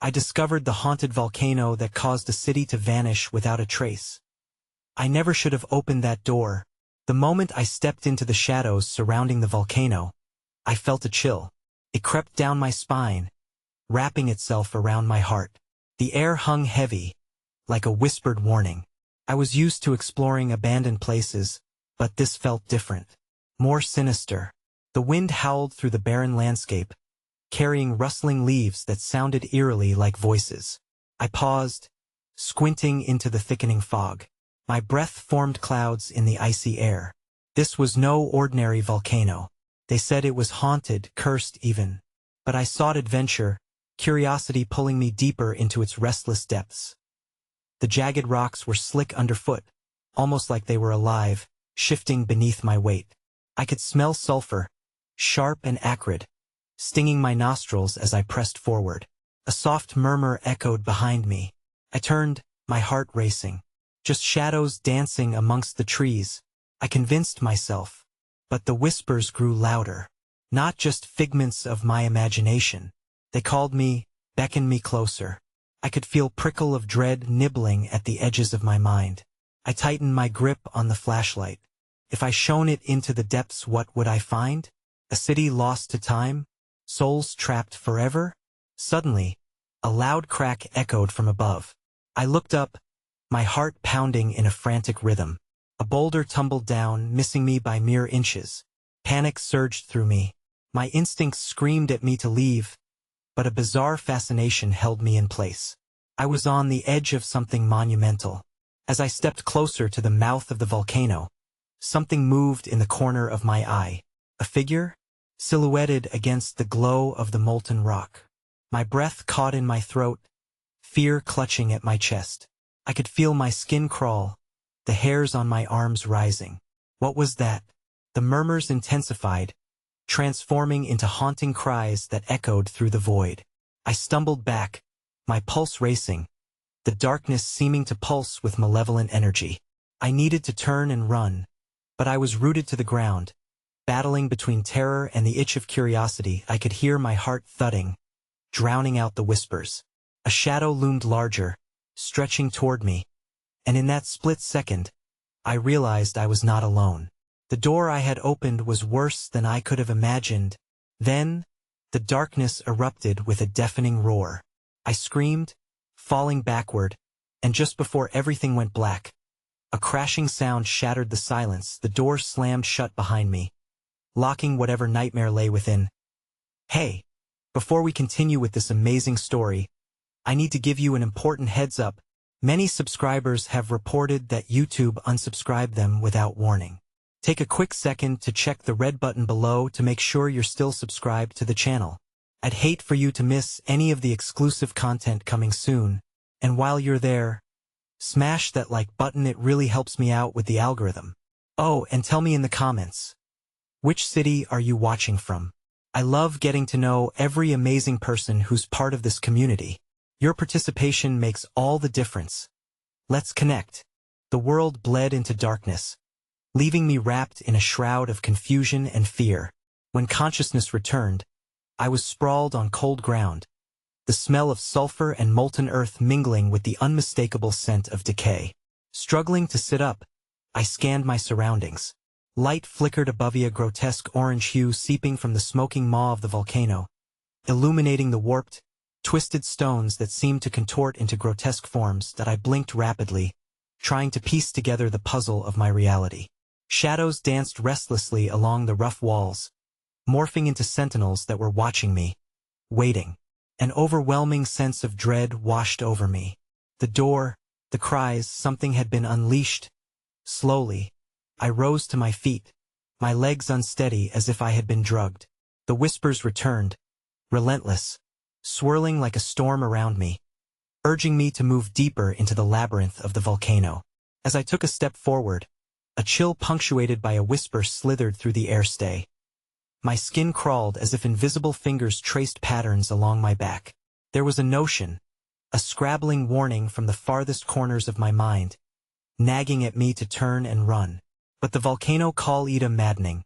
I discovered the haunted volcano that caused a city to vanish without a trace. I never should have opened that door. The moment I stepped into the shadows surrounding the volcano, I felt a chill. It crept down my spine, wrapping itself around my heart. The air hung heavy, like a whispered warning. I was used to exploring abandoned places, but this felt different. More sinister. The wind howled through the barren landscape, carrying rustling leaves that sounded eerily like voices. I paused, squinting into the thickening fog. My breath formed clouds in the icy air. This was no ordinary volcano. They said it was haunted, cursed even. But I sought adventure, curiosity pulling me deeper into its restless depths. The jagged rocks were slick underfoot, almost like they were alive, shifting beneath my weight. I could smell sulfur, sharp and acrid, stinging my nostrils as I pressed forward. A soft murmur echoed behind me. I turned, my heart racing. Just shadows dancing amongst the trees, I convinced myself. But the whispers grew louder. Not just figments of my imagination. They called me, beckoned me closer. I could feel prickle of dread nibbling at the edges of my mind. I tightened my grip on the flashlight. If I shone it into the depths, what would I find? A city lost to time? Souls trapped forever? Suddenly, a loud crack echoed from above. I looked up, my heart pounding in a frantic rhythm. A boulder tumbled down, missing me by mere inches. Panic surged through me. My instincts screamed at me to leave, but a bizarre fascination held me in place. I was on the edge of something monumental. As I stepped closer to the mouth of the volcano, something moved in the corner of my eye. A figure, silhouetted against the glow of the molten rock. My breath caught in my throat, fear clutching at my chest. I could feel my skin crawl, the hairs on my arms rising. What was that? The murmurs intensified, transforming into haunting cries that echoed through the void. I stumbled back, my pulse racing, the darkness seeming to pulse with malevolent energy. I needed to turn and run, but I was rooted to the ground. Battling between terror and the itch of curiosity, I could hear my heart thudding, drowning out the whispers. A shadow loomed larger, stretching toward me, and in that split second, I realized I was not alone. The door I had opened was worse than I could have imagined. Then, the darkness erupted with a deafening roar. I screamed, falling backward, and just before everything went black, a crashing sound shattered the silence. The door slammed shut behind me, locking whatever nightmare lay within. Hey, before we continue with this amazing story, I need to give you an important heads up. Many subscribers have reported that YouTube unsubscribed them without warning. Take a quick second to check the red button below to make sure you're still subscribed to the channel. I'd hate for you to miss any of the exclusive content coming soon. And while you're there, smash that like button, it really helps me out with the algorithm. Oh, and tell me in the comments, which city are you watching from? I love getting to know every amazing person who's part of this community. Your participation makes all the difference. Let's connect. The world bled into darkness, leaving me wrapped in a shroud of confusion and fear. When consciousness returned, I was sprawled on cold ground, the smell of sulfur and molten earth mingling with the unmistakable scent of decay. Struggling to sit up, I scanned my surroundings. Light flickered above me, a grotesque orange hue seeping from the smoking maw of the volcano, illuminating the warped, twisted stones that seemed to contort into grotesque forms. That I blinked rapidly, trying to piece together the puzzle of my reality. Shadows danced restlessly along the rough walls, morphing into sentinels that were watching me, waiting. An overwhelming sense of dread washed over me. The door, the cries, something had been unleashed. Slowly, I rose to my feet, my legs unsteady as if I had been drugged. The whispers returned, relentless, swirling like a storm around me, urging me to move deeper into the labyrinth of the volcano. As I took a step forward, a chill punctuated by a whisper slithered through the airstay. My skin crawled as if invisible fingers traced patterns along my back. There was a notion, a scrabbling warning from the farthest corners of my mind, nagging at me to turn and run. But the volcano call a maddening,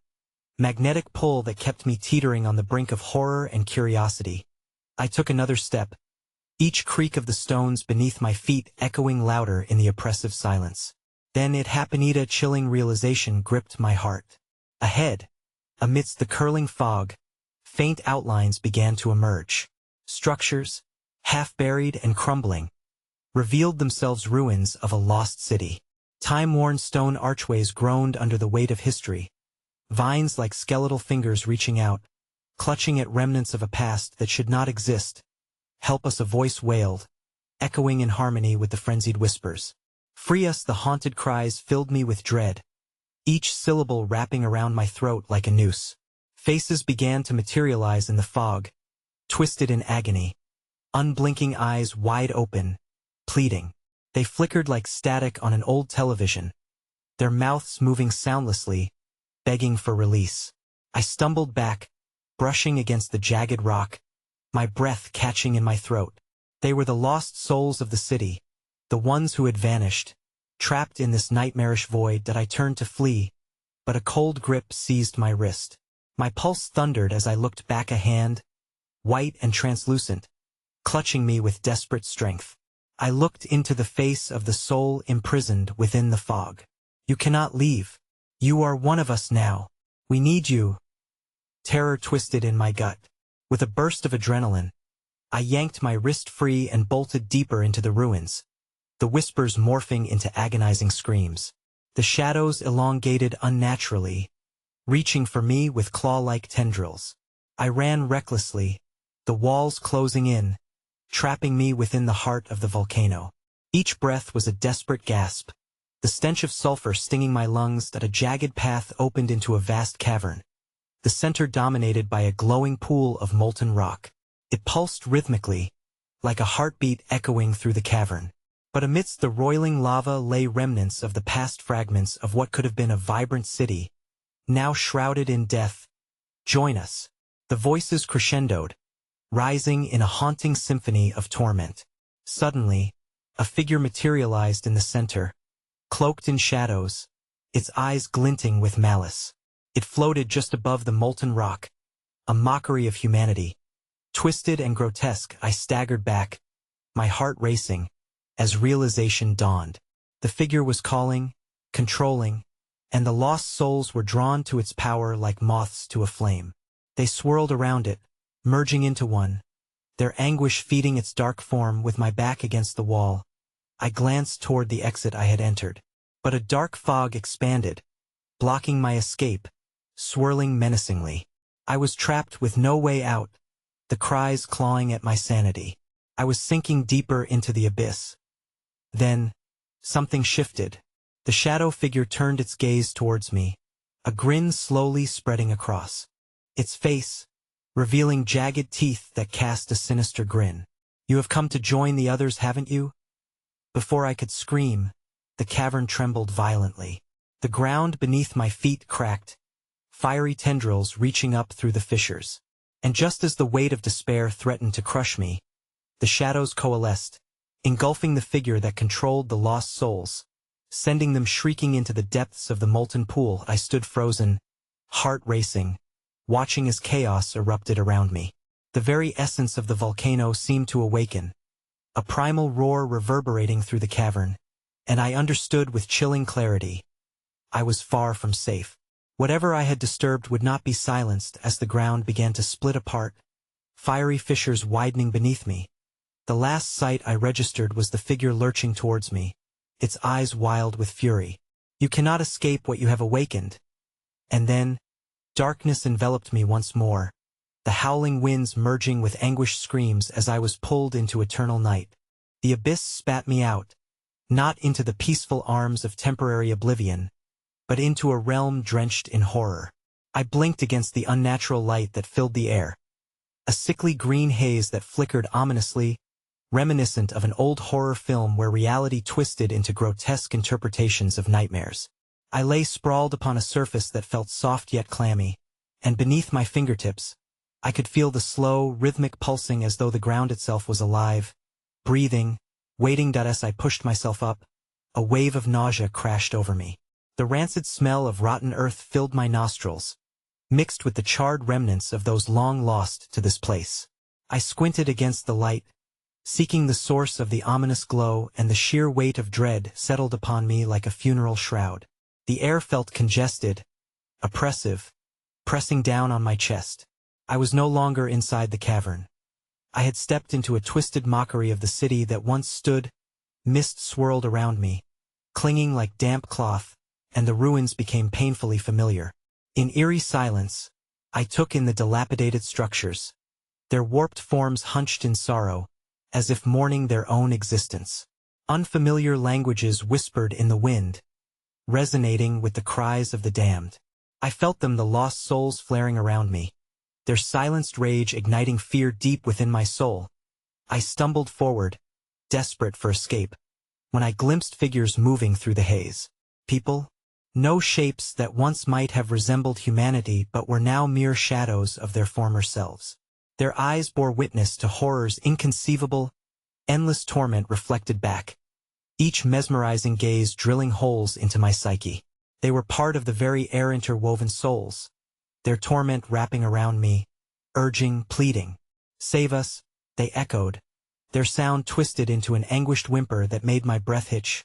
magnetic pull that kept me teetering on the brink of horror and curiosity. I took another step, each creak of the stones beneath my feet echoing louder in the oppressive silence. Then it happened. A chilling realization gripped my heart. Ahead, amidst the curling fog, faint outlines began to emerge. Structures, half-buried and crumbling, revealed themselves ruins of a lost city. Time-worn stone archways groaned under the weight of history, vines like skeletal fingers reaching out, clutching at remnants of a past that should not exist. "Help us," a voice wailed, echoing in harmony with the frenzied whispers. "Free us," the haunted cries filled me with dread, each syllable wrapping around my throat like a noose. Faces began to materialize in the fog, twisted in agony, unblinking eyes wide open, pleading. They flickered like static on an old television, their mouths moving soundlessly, begging for release. I stumbled back, brushing against the jagged rock, my breath catching in my throat. They were the lost souls of the city, the ones who had vanished, trapped in this nightmarish void. That I turned to flee, but a cold grip seized my wrist. My pulse thundered as I looked back, a hand, white and translucent, clutching me with desperate strength. I looked into the face of the soul imprisoned within the fog. "You cannot leave. You are one of us now. We need you." Terror twisted in my gut. With a burst of adrenaline, I yanked my wrist free and bolted deeper into the ruins, the whispers morphing into agonizing screams. The shadows elongated unnaturally, reaching for me with claw-like tendrils. I ran recklessly, the walls closing in, trapping me within the heart of the volcano. Each breath was a desperate gasp, the stench of sulfur stinging my lungs. That a jagged path opened into a vast cavern, the center dominated by a glowing pool of molten rock. It pulsed rhythmically, like a heartbeat echoing through the cavern. But amidst the roiling lava lay remnants of the past, fragments of what could have been a vibrant city, now shrouded in death. "Join us." The voices crescendoed, rising in a haunting symphony of torment. Suddenly, a figure materialized in the center, cloaked in shadows, its eyes glinting with malice. It floated just above the molten rock, a mockery of humanity. Twisted and grotesque, I staggered back, my heart racing, as realization dawned. The figure was calling, controlling, and the lost souls were drawn to its power like moths to a flame. They swirled around it, merging into one, their anguish feeding its dark form. With my back against the wall, I glanced toward the exit I had entered. But a dark fog expanded, blocking my escape, swirling menacingly. I was trapped with no way out, the cries clawing at my sanity. I was sinking deeper into the abyss. Then, something shifted. The shadow figure turned its gaze towards me, a grin slowly spreading across its face, revealing jagged teeth that cast a sinister grin. "You have come to join the others, haven't you?" Before I could scream, the cavern trembled violently. The ground beneath my feet cracked, fiery tendrils reaching up through the fissures. And just as the weight of despair threatened to crush me, the shadows coalesced, engulfing the figure that controlled the lost souls, sending them shrieking into the depths of the molten pool. I stood frozen, heart racing, watching as chaos erupted around me. The very essence of the volcano seemed to awaken, a primal roar reverberating through the cavern, and I understood with chilling clarity. I was far from safe. Whatever I had disturbed would not be silenced as the ground began to split apart, fiery fissures widening beneath me. The last sight I registered was the figure lurching towards me, its eyes wild with fury. "You cannot escape what you have awakened." And then, darkness enveloped me once more, the howling winds merging with anguished screams as I was pulled into eternal night. The abyss spat me out, not into the peaceful arms of temporary oblivion, but into a realm drenched in horror. I blinked against the unnatural light that filled the air, a sickly green haze that flickered ominously, reminiscent of an old horror film where reality twisted into grotesque interpretations of nightmares. I lay sprawled upon a surface that felt soft yet clammy, and beneath my fingertips, I could feel the slow, rhythmic pulsing as though the ground itself was alive, breathing, waiting. As I pushed myself up, a wave of nausea crashed over me. The rancid smell of rotten earth filled my nostrils, mixed with the charred remnants of those long lost to this place. I squinted against the light, seeking the source of the ominous glow, and the sheer weight of dread settled upon me like a funeral shroud. The air felt congested, oppressive, pressing down on my chest. I was no longer inside the cavern. I had stepped into a twisted mockery of the city that once stood. Mist swirled around me, clinging like damp cloth, and the ruins became painfully familiar. In eerie silence, I took in the dilapidated structures, their warped forms hunched in sorrow, as if mourning their own existence. Unfamiliar languages whispered in the wind, resonating with the cries of the damned. I felt them, the lost souls flaring around me, their silenced rage igniting fear deep within my soul. I stumbled forward, desperate for escape, when I glimpsed figures moving through the haze. People, no shapes that once might have resembled humanity but were now mere shadows of their former selves. Their eyes bore witness to horrors inconceivable, endless torment reflected back, each mesmerizing gaze drilling holes into my psyche. They were part of the very air interwoven souls, their torment wrapping around me, urging, pleading. "Save us," they echoed, their sound twisted into an anguished whimper that made my breath hitch.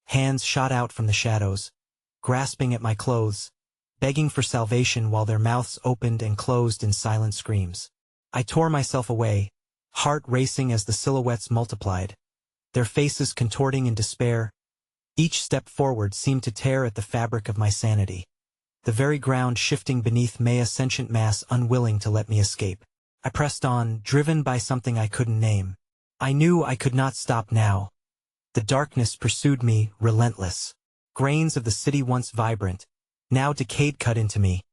Hands shot out from the shadows, grasping at my clothes, begging for salvation while their mouths opened and closed in silent screams. I tore myself away, heart racing as the silhouettes multiplied, their faces contorting in despair. Each step forward seemed to tear at the fabric of my sanity, the very ground shifting beneath a sentient mass unwilling to let me escape. I pressed on, driven by something I couldn't name. I knew I could not stop now. The darkness pursued me, relentless. Grains of the city once vibrant, now decayed cut into me.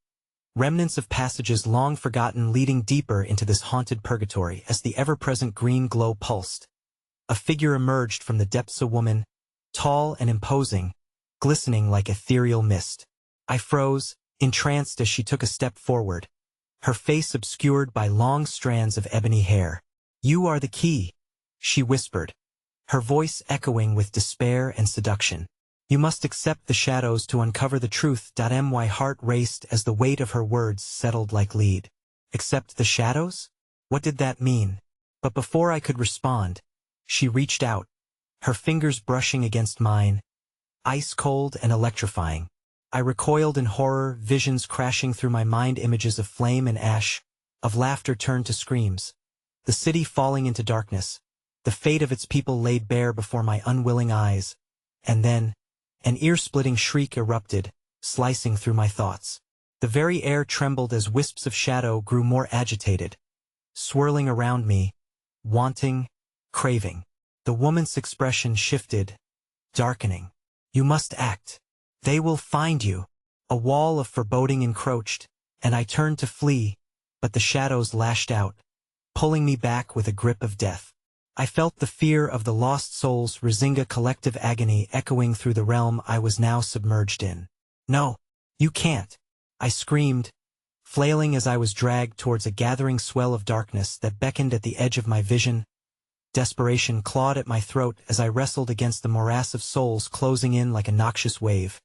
Remnants of passages long forgotten leading deeper into this haunted purgatory as the ever-present green glow pulsed. A figure emerged from the depths, a woman, tall and imposing, glistening like ethereal mist. I froze, entranced as she took a step forward, her face obscured by long strands of ebony hair. "You are the key," she whispered, her voice echoing with despair and seduction. "You must accept the shadows to uncover the truth." My heart raced as the weight of her words settled like lead. Accept the shadows? What did that mean? But before I could respond, she reached out, her fingers brushing against mine, ice-cold and electrifying. I recoiled in horror, visions crashing through my mind, images of flame and ash, of laughter turned to screams, the city falling into darkness, the fate of its people laid bare before my unwilling eyes. And then, an ear-splitting shriek erupted, slicing through my thoughts. The very air trembled as wisps of shadow grew more agitated, swirling around me, wanting, craving. The woman's expression shifted, darkening. "You must act. They will find you." A wall of foreboding encroached, and I turned to flee, but the shadows lashed out, pulling me back with a grip of death. I felt the fear of the lost souls, Rizinga, collective agony echoing through the realm I was now submerged in. "No, you can't," I screamed, flailing as I was dragged towards a gathering swell of darkness that beckoned at the edge of my vision. Desperation clawed at my throat as I wrestled against the morass of souls closing in like a noxious wave,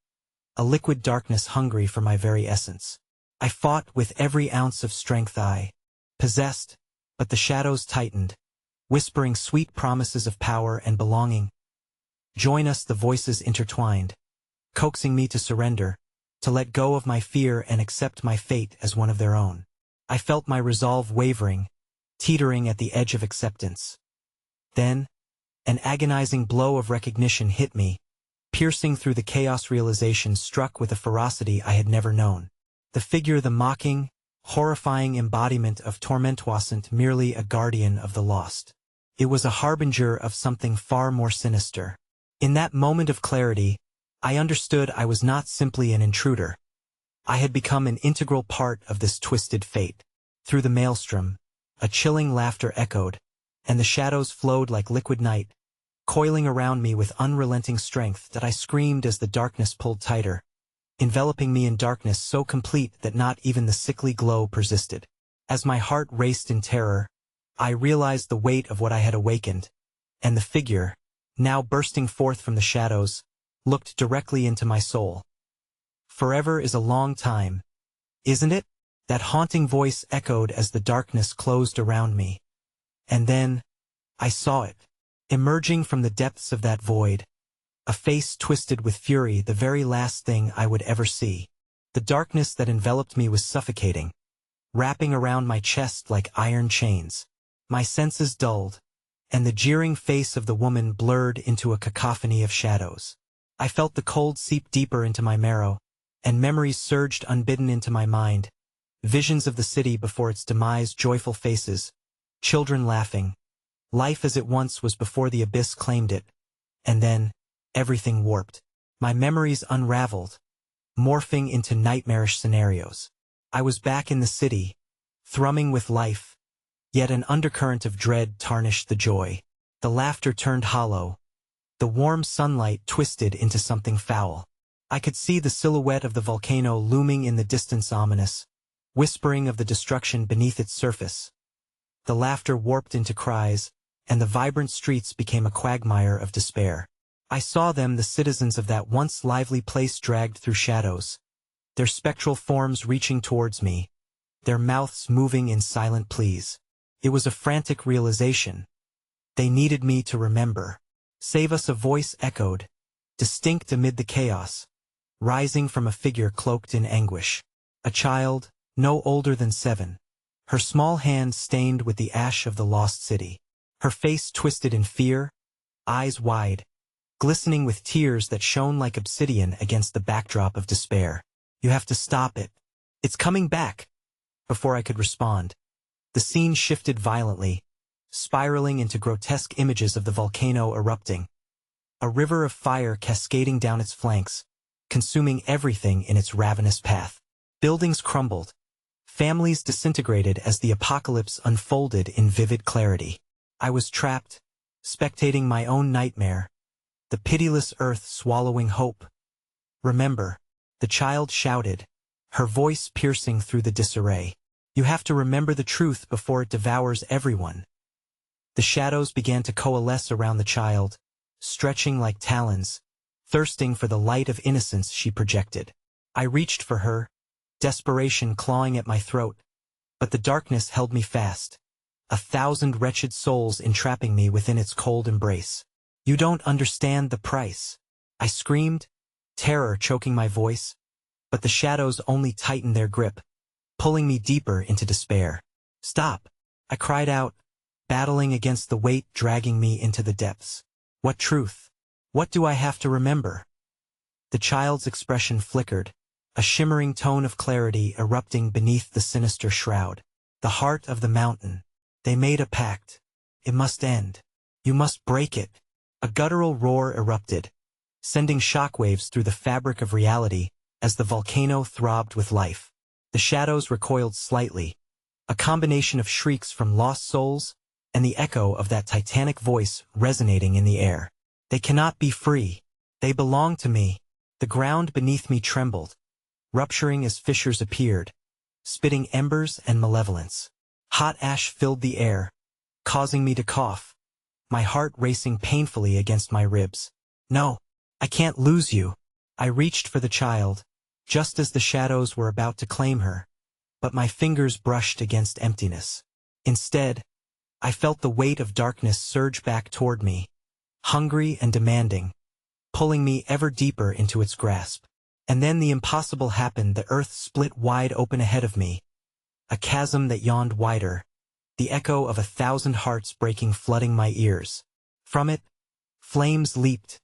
a liquid darkness hungry for my very essence. I fought with every ounce of strength I possessed, but the shadows tightened, whispering sweet promises of power and belonging. "Join us," the voices intertwined, coaxing me to surrender, to let go of my fear and accept my fate as one of their own. I felt my resolve wavering, teetering at the edge of acceptance. Then, an agonizing blow of recognition hit me, piercing through the chaos. Realization struck with a ferocity I had never known. The figure, the mocking, horrifying embodiment of torment, wasn't merely a guardian of the lost. It was a harbinger of something far more sinister. In that moment of clarity, I understood I was not simply an intruder. I had become an integral part of this twisted fate. Through the maelstrom, a chilling laughter echoed, and the shadows flowed like liquid night, coiling around me with unrelenting strength that I screamed as the darkness pulled tighter, enveloping me in darkness so complete that not even the sickly glow persisted. As my heart raced in terror, I realized the weight of what I had awakened, and the figure, now bursting forth from the shadows, looked directly into my soul. "Forever is a long time, isn't it?" That haunting voice echoed as the darkness closed around me. And then, I saw it. Emerging from the depths of that void, a face twisted with fury, the very last thing I would ever see. The darkness that enveloped me was suffocating, wrapping around my chest like iron chains. My senses dulled, and the jeering face of the woman blurred into a cacophony of shadows. I felt the cold seep deeper into my marrow, and memories surged unbidden into my mind. Visions of the city before its demise, joyful faces, children laughing. Life as it once was before the abyss claimed it. And then, everything warped. My memories unraveled, morphing into nightmarish scenarios. I was back in the city, thrumming with life, yet an undercurrent of dread tarnished the joy. The laughter turned hollow. The warm sunlight twisted into something foul. I could see the silhouette of the volcano looming in the distance, ominous, whispering of the destruction beneath its surface. The laughter warped into cries, and the vibrant streets became a quagmire of despair. I saw them, the citizens of that once lively place, dragged through shadows, their spectral forms reaching towards me, their mouths moving in silent pleas. It was a frantic realization. They needed me to remember. Save us, a voice echoed, distinct amid the chaos, rising from a figure cloaked in anguish. A child, no older than 7, her small hand stained with the ash of the lost city. Her face twisted in fear, eyes wide, glistening with tears that shone like obsidian against the backdrop of despair. You have to stop it. It's coming back. Before I could respond, the scene shifted violently, spiraling into grotesque images of the volcano erupting. A river of fire cascading down its flanks, consuming everything in its ravenous path. Buildings crumbled. Families disintegrated as the apocalypse unfolded in vivid clarity. I was trapped, spectating my own nightmare, the pitiless earth swallowing hope. Remember, the child shouted, her voice piercing through the disarray. You have to remember the truth before it devours everyone. The shadows began to coalesce around the child, stretching like talons, thirsting for the light of innocence she projected. I reached for her, desperation clawing at my throat, but the darkness held me fast, 1,000 wretched souls entrapping me within its cold embrace. You don't understand the price, I screamed, terror choking my voice, but the shadows only tightened their grip, pulling me deeper into despair. Stop, I cried out, battling against the weight dragging me into the depths. What truth? What do I have to remember? The child's expression flickered, a shimmering tone of clarity erupting beneath the sinister shroud. The heart of the mountain. They made a pact. It must end. You must break it. A guttural roar erupted, sending shockwaves through the fabric of reality as the volcano throbbed with life. The shadows recoiled slightly, a combination of shrieks from lost souls and the echo of that titanic voice resonating in the air. They cannot be free. They belong to me. The ground beneath me trembled, rupturing as fissures appeared, spitting embers and malevolence. Hot ash filled the air, causing me to cough, my heart racing painfully against my ribs. No, I can't lose you. I reached for the child, just as the shadows were about to claim her, but my fingers brushed against emptiness. Instead, I felt the weight of darkness surge back toward me, hungry and demanding, pulling me ever deeper into its grasp. And then the impossible happened. The earth split wide open ahead of me, a chasm that yawned wider, the echo of 1,000 hearts breaking flooding my ears. From it, flames leaped,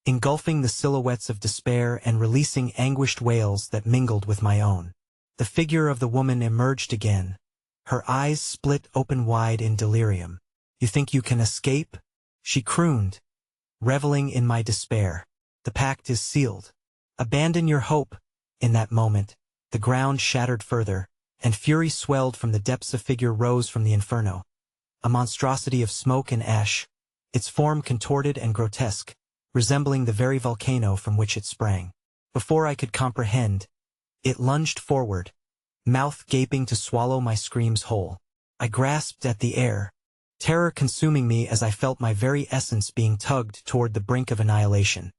engulfing the silhouettes of despair and releasing anguished wails that mingled with my own. The figure of the woman emerged again, her eyes split open wide in delirium. You think you can escape? She crooned, reveling in my despair. The pact is sealed. Abandon your hope. In that moment, the ground shattered further, and fury swelled from the depths. A figure rose from the inferno, a monstrosity of smoke and ash, its form contorted and grotesque, resembling the very volcano from which it sprang. Before I could comprehend, it lunged forward, mouth gaping to swallow my screams whole. I grasped at the air, terror consuming me as I felt my very essence being tugged toward the brink of annihilation.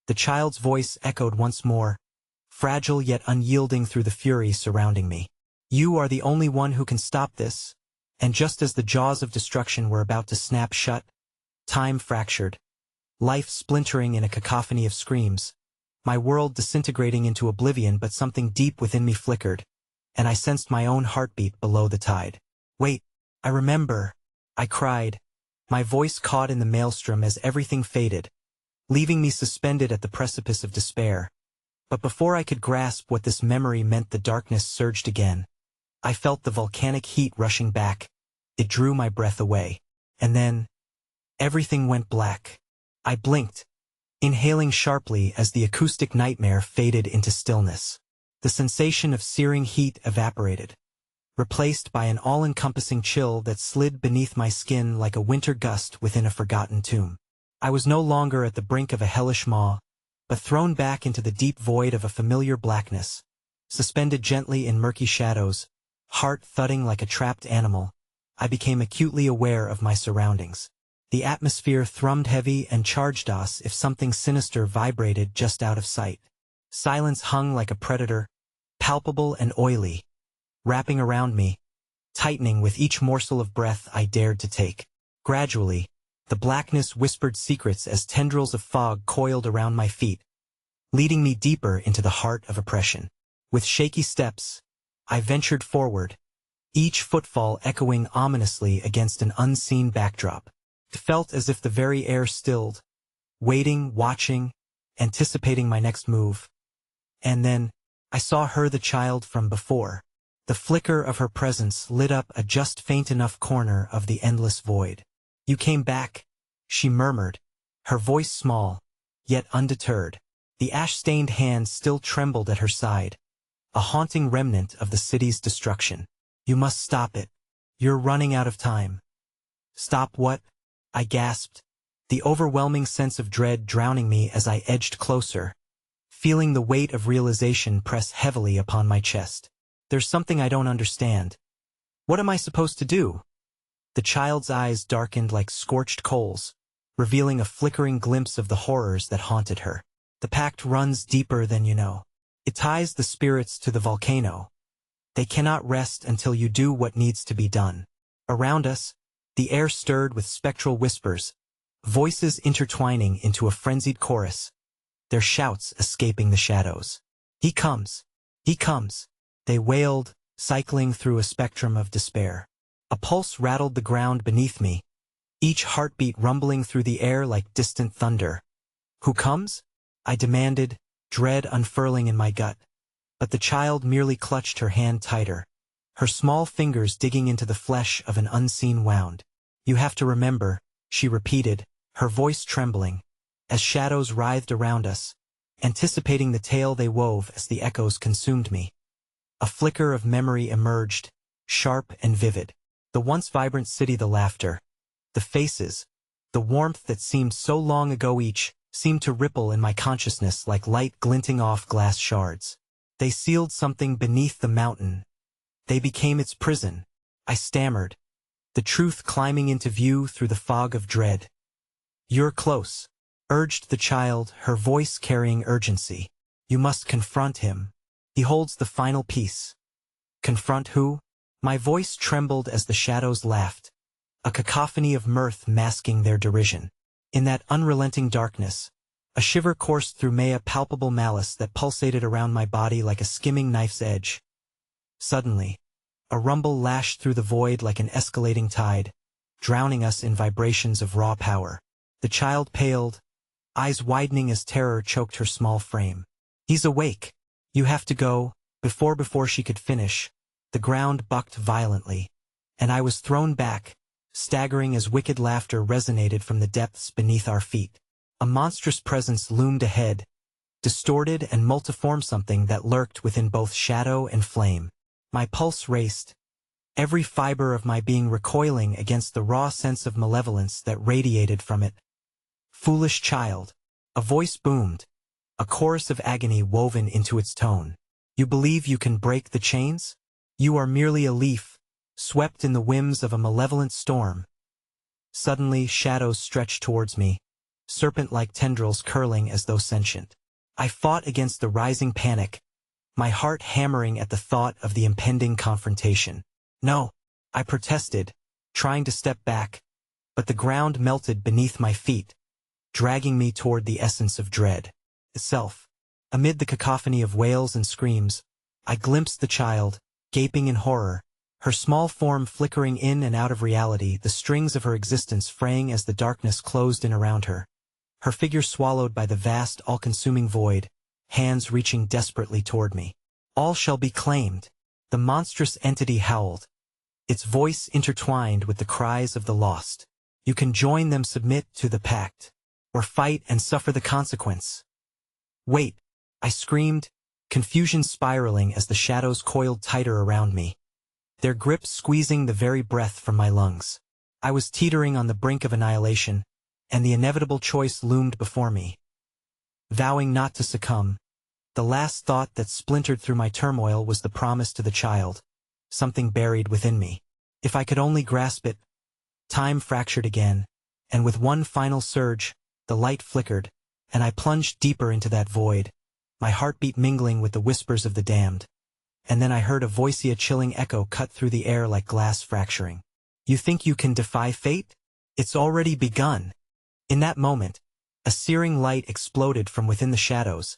The child's voice echoed once more, fragile yet unyielding through the fury surrounding me. You are the only one who can stop this. And just as the jaws of destruction were about to snap shut, time fractured, life splintering in a cacophony of screams, my world disintegrating into oblivion, but something deep within me flickered, and I sensed my own heartbeat below the tide. "Wait, I remember," I cried, my voice caught in the maelstrom as everything faded, leaving me suspended at the precipice of despair. But before I could grasp what this memory meant, the darkness surged again. I felt the volcanic heat rushing back. It drew my breath away. And then, everything went black. I blinked, inhaling sharply as the acoustic nightmare faded into stillness. The sensation of searing heat evaporated, replaced by an all-encompassing chill that slid beneath my skin like a winter gust within a forgotten tomb. I was no longer at the brink of a hellish maw, but thrown back into the deep void of a familiar blackness, suspended gently in murky shadows, heart thudding like a trapped animal. I became acutely aware of my surroundings. The atmosphere thrummed heavy and charged as if something sinister vibrated just out of sight. Silence hung like a predator, palpable and oily, wrapping around me, tightening with each morsel of breath I dared to take. Gradually, the blackness whispered secrets as tendrils of fog coiled around my feet, leading me deeper into the heart of oppression. With shaky steps, I ventured forward, each footfall echoing ominously against an unseen backdrop. It felt as if the very air stilled, waiting, watching, anticipating my next move. And then, I saw her, the child from before. The flicker of her presence lit up a just faint enough corner of the endless void. "You came back," she murmured, her voice small, yet undeterred. The ash-stained hand still trembled at her side, a haunting remnant of the city's destruction. "You must stop it. You're running out of time." "Stop what?" I gasped, the overwhelming sense of dread drowning me as I edged closer, feeling the weight of realization press heavily upon my chest. "There's something I don't understand. What am I supposed to do?" The child's eyes darkened like scorched coals, revealing a flickering glimpse of the horrors that haunted her. "The pact runs deeper than you know. It ties the spirits to the volcano. They cannot rest until you do what needs to be done." Around us, the air stirred with spectral whispers, voices intertwining into a frenzied chorus, their shouts escaping the shadows. "He comes! He comes!" they wailed, cycling through a spectrum of despair. A pulse rattled the ground beneath me, each heartbeat rumbling through the air like distant thunder. "Who comes?" I demanded, dread unfurling in my gut. But the child merely clutched her hand tighter, her small fingers digging into the flesh of an unseen wound. "You have to remember," she repeated, her voice trembling, as shadows writhed around us, anticipating the tale they wove as the echoes consumed me. A flicker of memory emerged, sharp and vivid. The once vibrant city, the laughter, the faces, the warmth that seemed so long ago, each seemed to ripple in my consciousness like light glinting off glass shards. They sealed something beneath the mountain. They became its prison. I stammered, the truth climbing into view through the fog of dread. "You're close," urged the child, her voice carrying urgency. "You must confront him. He holds the final piece." "Confront who?" My voice trembled as the shadows laughed, a cacophony of mirth masking their derision. In that unrelenting darkness, a shiver coursed through me, a palpable malice that pulsated around my body like a skimming knife's edge. Suddenly, a rumble lashed through the void like an escalating tide, drowning us in vibrations of raw power. The child paled, eyes widening as terror choked her small frame. "He's awake. You have to go." Before she could finish, the ground bucked violently, and I was thrown back, staggering as wicked laughter resonated from the depths beneath our feet. A monstrous presence loomed ahead, distorted and multiform, something that lurked within both shadow and flame. My pulse raced, every fiber of my being recoiling against the raw sense of malevolence that radiated from it. "Foolish child," a voice boomed, a chorus of agony woven into its tone. "You believe you can break the chains? You are merely a leaf, swept in the whims of a malevolent storm." Suddenly, shadows stretched towards me, serpent-like tendrils curling as though sentient. I fought against the rising panic, my heart hammering at the thought of the impending confrontation. "No," I protested, trying to step back, but the ground melted beneath my feet, dragging me toward the essence of dread itself. Amid the cacophony of wails and screams, I glimpsed the child, gaping in horror, her small form flickering in and out of reality, the strings of her existence fraying as the darkness closed in around her. Her figure swallowed by the vast, all-consuming void, hands reaching desperately toward me. All shall be claimed. The monstrous entity howled, its voice intertwined with the cries of the lost. You can join them, submit to the pact, or fight and suffer the consequence. Wait, I screamed, confusion spiraling as the shadows coiled tighter around me, their grip squeezing the very breath from my lungs. I was teetering on the brink of annihilation, and the inevitable choice loomed before me. Vowing not to succumb, the last thought that splintered through my turmoil was the promise to the child, something buried within me. If I could only grasp it. Time fractured again, and with one final surge, the light flickered, and I plunged deeper into that void, my heartbeat mingling with the whispers of the damned. And then I heard a voicey, chilling echo cut through the air like glass fracturing. You think you can defy fate? It's already begun. In that moment, a searing light exploded from within the shadows,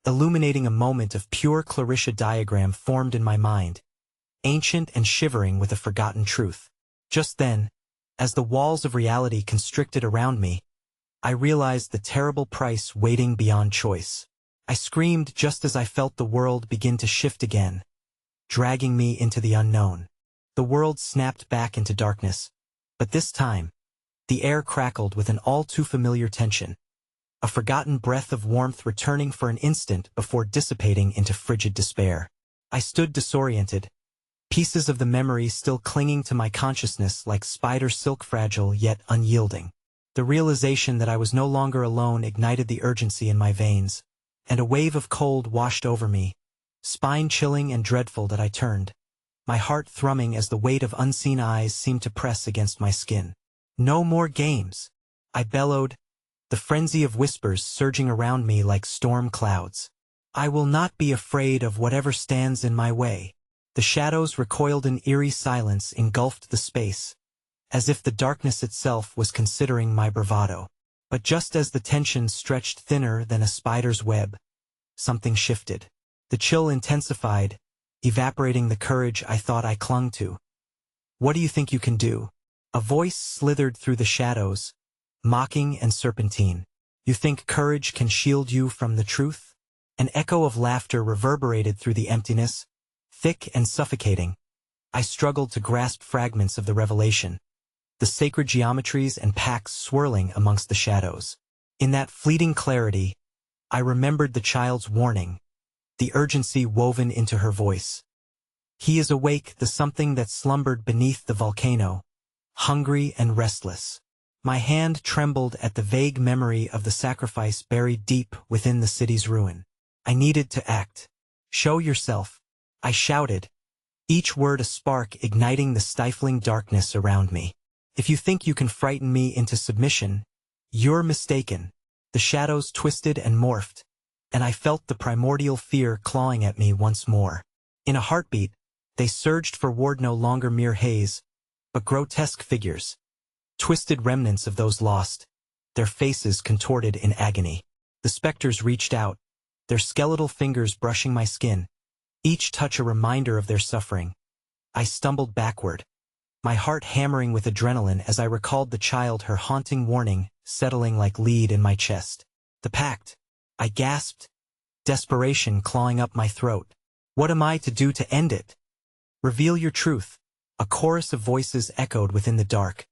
illuminating a moment of pure Clarissa diagram formed in my mind, ancient and shivering with a forgotten truth. Just then, as the walls of reality constricted around me, I realized the terrible price waiting beyond choice. I screamed just as I felt the world begin to shift again, dragging me into the unknown. The world snapped back into darkness, but this time, the air crackled with an all-too-familiar tension, a forgotten breath of warmth returning for an instant before dissipating into frigid despair. I stood disoriented, pieces of the memory still clinging to my consciousness like spider silk, fragile yet unyielding. The realization that I was no longer alone ignited the urgency in my veins, and a wave of cold washed over me, spine-chilling and dreadful that I turned, my heart thrumming as the weight of unseen eyes seemed to press against my skin. No more games, I bellowed, the frenzy of whispers surging around me like storm clouds. I will not be afraid of whatever stands in my way. The shadows recoiled in eerie silence, engulfed the space, as if the darkness itself was considering my bravado. But just as the tension stretched thinner than a spider's web, something shifted. The chill intensified, evaporating the courage I thought I clung to. What do you think you can do? A voice slithered through the shadows, mocking and serpentine. You think courage can shield you from the truth? An echo of laughter reverberated through the emptiness, thick and suffocating. I struggled to grasp fragments of the revelation, the sacred geometries and pacts swirling amongst the shadows. In that fleeting clarity, I remembered the child's warning, the urgency woven into her voice. He is awake, the something that slumbered beneath the volcano, hungry and restless. My hand trembled at the vague memory of the sacrifice buried deep within the city's ruin. I needed to act. Show yourself, I shouted, each word a spark igniting the stifling darkness around me. If you think you can frighten me into submission, you're mistaken. The shadows twisted and morphed, and I felt the primordial fear clawing at me once more. In a heartbeat, they surged forward, no longer mere haze, but grotesque figures, twisted remnants of those lost, their faces contorted in agony. The specters reached out, their skeletal fingers brushing my skin, each touch a reminder of their suffering. I stumbled backward, my heart hammering with adrenaline as I recalled the child, her haunting warning settling like lead in my chest. The pact, I gasped, desperation clawing up my throat. What am I to do to end it? Reveal your truth. A chorus of voices echoed within the dark,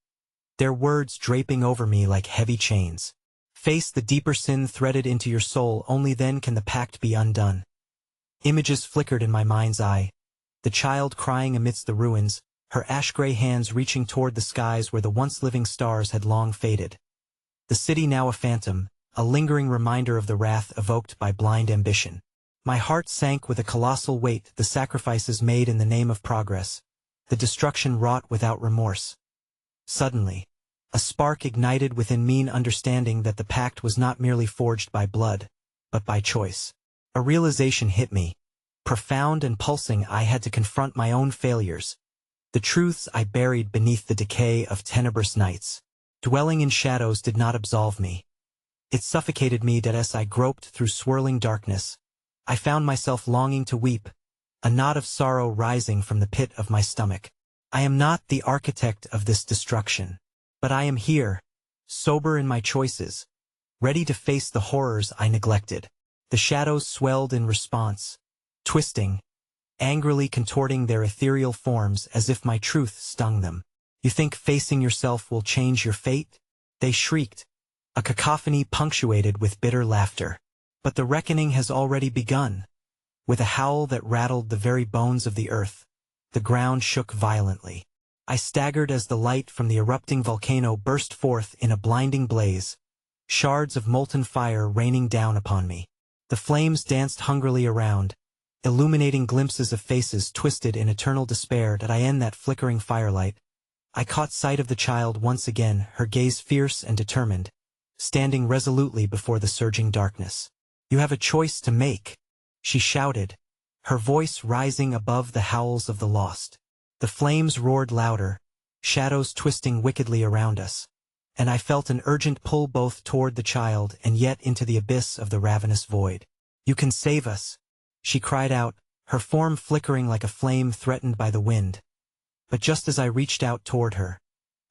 their words draping over me like heavy chains. Face the deeper sin threaded into your soul, only then can the pact be undone. Images flickered in my mind's eye, the child crying amidst the ruins, her ash-gray hands reaching toward the skies where the once living stars had long faded. The city now a phantom, a lingering reminder of the wrath evoked by blind ambition. My heart sank with a colossal weight, the sacrifices made in the name of progress, the destruction wrought without remorse. Suddenly, a spark ignited within me, understanding that the pact was not merely forged by blood, but by choice. A realization hit me, profound and pulsing. I had to confront my own failures, the truths I buried beneath the decay of tenebrous nights. Dwelling in shadows did not absolve me. It suffocated me that as I groped through swirling darkness, I found myself longing to weep, a knot of sorrow rising from the pit of my stomach. I am not the architect of this destruction, but I am here, sober in my choices, ready to face the horrors I neglected. The shadows swelled in response, twisting, angrily contorting their ethereal forms as if my truth stung them. You think facing yourself will change your fate? They shrieked, a cacophony punctuated with bitter laughter. But the reckoning has already begun. With a howl that rattled the very bones of the earth, the ground shook violently. I staggered as the light from the erupting volcano burst forth in a blinding blaze, shards of molten fire raining down upon me. The flames danced hungrily around, illuminating glimpses of faces twisted in eternal despair. In that flickering firelight, I caught sight of the child once again, her gaze fierce and determined, standing resolutely before the surging darkness. You have a choice to make, she shouted, her voice rising above the howls of the lost. The flames roared louder, shadows twisting wickedly around us, and I felt an urgent pull both toward the child and yet into the abyss of the ravenous void. You can save us, she cried out, her form flickering like a flame threatened by the wind. But just as I reached out toward her,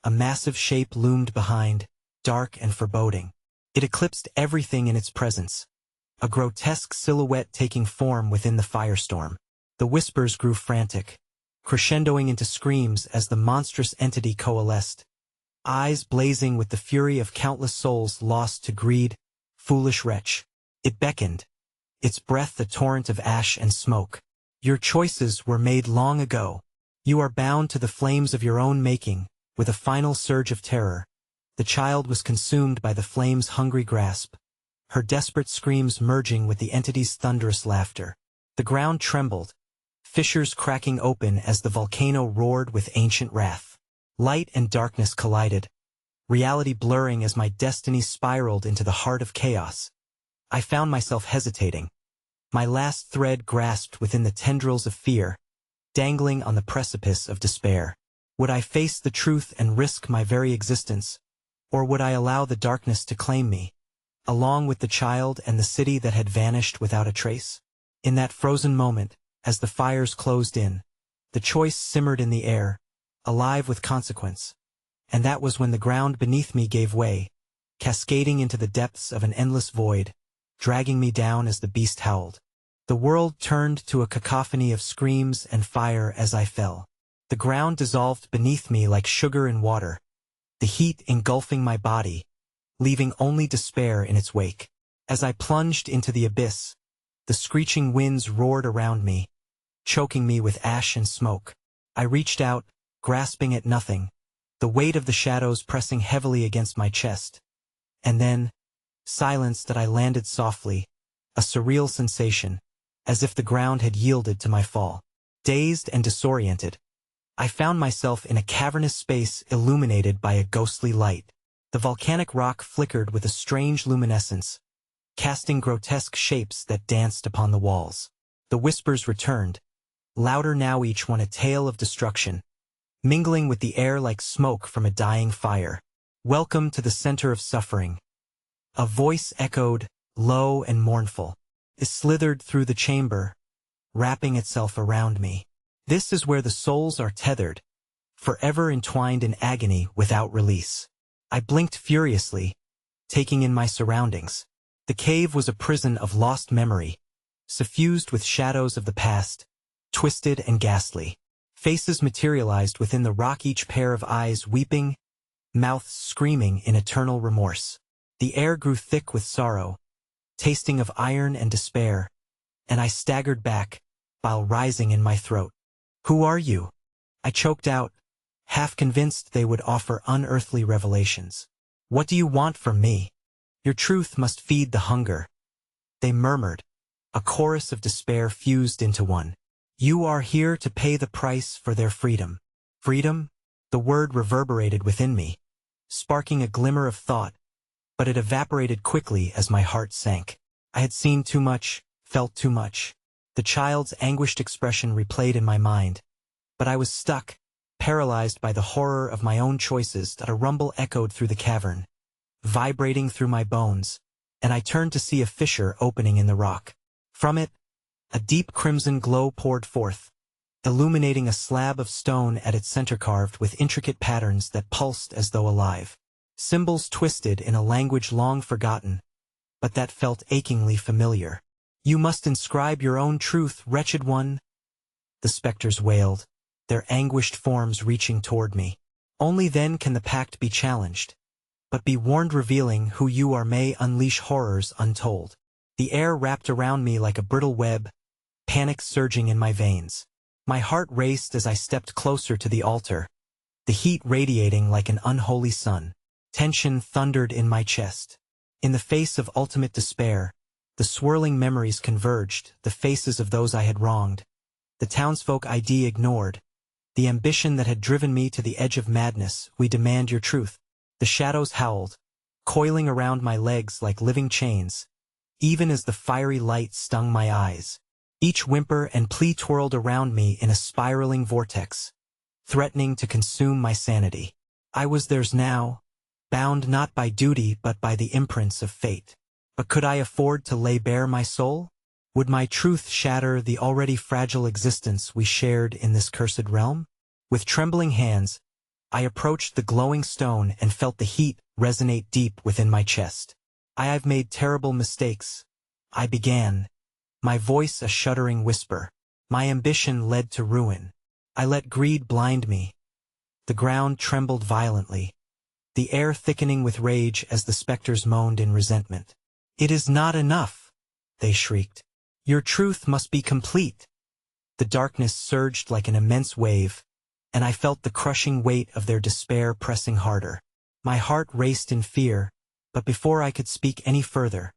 a massive shape loomed behind, dark and foreboding. It eclipsed everything in its presence, a grotesque silhouette taking form within the firestorm. The whispers grew frantic, crescendoing into screams as the monstrous entity coalesced, eyes blazing with the fury of countless souls lost to greed. Foolish wretch. It beckoned, its breath a torrent of ash and smoke. Your choices were made long ago. You are bound to the flames of your own making. With a final surge of terror, the child was consumed by the flame's hungry grasp, her desperate screams merging with the entity's thunderous laughter. The ground trembled, fissures cracking open as the volcano roared with ancient wrath. Light and darkness collided, reality blurring as my destiny spiraled into the heart of chaos. I found myself hesitating, my last thread grasped within the tendrils of fear, dangling on the precipice of despair. Would I face the truth and risk my very existence, or would I allow the darkness to claim me, along with the child and the city that had vanished without a trace? In that frozen moment, as the fires closed in, the choice simmered in the air, alive with consequence. And that was when the ground beneath me gave way, cascading into the depths of an endless void, dragging me down as the beast howled. The world turned to a cacophony of screams and fire as I fell. The ground dissolved beneath me like sugar in water, the heat engulfing my body, leaving only despair in its wake. As I plunged into the abyss, the screeching winds roared around me, choking me with ash and smoke. I reached out, grasping at nothing, the weight of the shadows pressing heavily against my chest. And then, silence. That I landed softly, a surreal sensation, as if the ground had yielded to my fall. Dazed and disoriented, I found myself in a cavernous space illuminated by a ghostly light. The volcanic rock flickered with a strange luminescence, casting grotesque shapes that danced upon the walls. The whispers returned, louder now, each one a tale of destruction, mingling with the air like smoke from a dying fire. Welcome to the center of suffering. A voice echoed, low and mournful. It slithered through the chamber, wrapping itself around me. This is where the souls are tethered, forever entwined in agony without release. I blinked furiously, taking in my surroundings. The cave was a prison of lost memory, suffused with shadows of the past, twisted and ghastly. Faces materialized within the rock, each pair of eyes weeping, mouths screaming in eternal remorse. The air grew thick with sorrow, tasting of iron and despair, and I staggered back, bile rising in my throat. Who are you? I choked out, half convinced they would offer unearthly revelations. What do you want from me? Your truth must feed the hunger. They murmured, a chorus of despair fused into one. You are here to pay the price for their freedom. Freedom? The word reverberated within me, sparking a glimmer of thought, but it evaporated quickly as my heart sank. I had seen too much, felt too much. The child's anguished expression replayed in my mind, but I was stuck, paralyzed by the horror of my own choices. That a rumble echoed through the cavern, vibrating through my bones, and I turned to see a fissure opening in the rock. From it, a deep crimson glow poured forth, illuminating a slab of stone at its center carved with intricate patterns that pulsed as though alive. Symbols twisted in a language long forgotten, but that felt achingly familiar. "You must inscribe your own truth, wretched one," the specters wailed, their anguished forms reaching toward me. "Only then can the pact be challenged. But be warned, revealing who you are may unleash horrors untold." The air wrapped around me like a brittle web, panic surging in my veins. My heart raced as I stepped closer to the altar, the heat radiating like an unholy sun. Tension thundered in my chest. In the face of ultimate despair, the swirling memories converged, the faces of those I had wronged, the townsfolk I'd ignored, the ambition that had driven me to the edge of madness. "We demand your truth." The shadows howled, coiling around my legs like living chains, even as the fiery light stung my eyes. Each whimper and plea twirled around me in a spiraling vortex, threatening to consume my sanity. I was theirs now, bound not by duty but by the imprints of fate. But could I afford to lay bare my soul? Would my truth shatter the already fragile existence we shared in this cursed realm? With trembling hands, I approached the glowing stone and felt the heat resonate deep within my chest. "I've made terrible mistakes," I began, my voice a shuddering whisper. "My ambition led to ruin. I let greed blind me." The ground trembled violently, the air thickening with rage as the specters moaned in resentment. "It is not enough," they shrieked. "Your truth must be complete." The darkness surged like an immense wave, and I felt the crushing weight of their despair pressing harder. My heart raced in fear, but before I could speak any further,